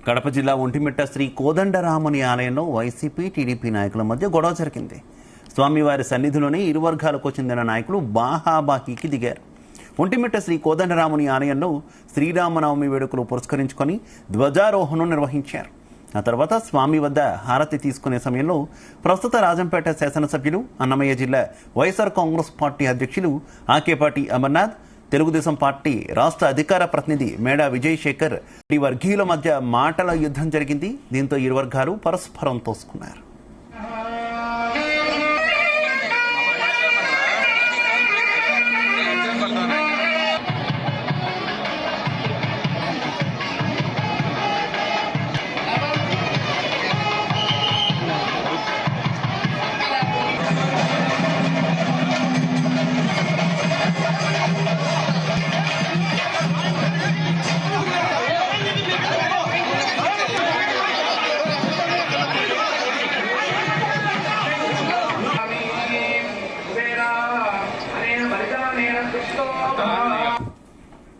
కడప జిల్లా ఒంటిమిట్ట శ్రీ కోదండరాముని ఆలయంలో YCP TDP నాయకుల మధ్య గొడవ జరిగింది. స్వామివారి సన్నిధిలోనే ఇరు వర్గాలకు చెందిన నాయకులు బాహాబాహీకి దిగారు. ఒంటిమిట్ట శ్రీ కోదండరాముని ఆలయంలో శ్రీరామనవమి వేడుకలు పురస్కరించుకొని ధ్వజారోహణం నిర్వహించారు. ఆ తర్వాత స్వామి వద్ద హారతి తీసుకునే సమయంలో ప్రస్తుత రాజంపేట శాసనసభ్యులు, అన్నమయ్య జిల్లా వైఎస్ఆర్ కాంగ్రెస్ పార్టీ అధ్యక్షులు ఆకేపాటి అమర్నాథ్, తెలుగుదేశం పార్టీ రాష్ట్ర అధికార ప్రతినిధి మేడా విజయశేఖర్ ఈ వర్గీయుల మధ్య మాటల యుద్ధం జరిగింది. దీంతో ఇరు వర్గాలు పరస్పరం తోసుకున్నారు.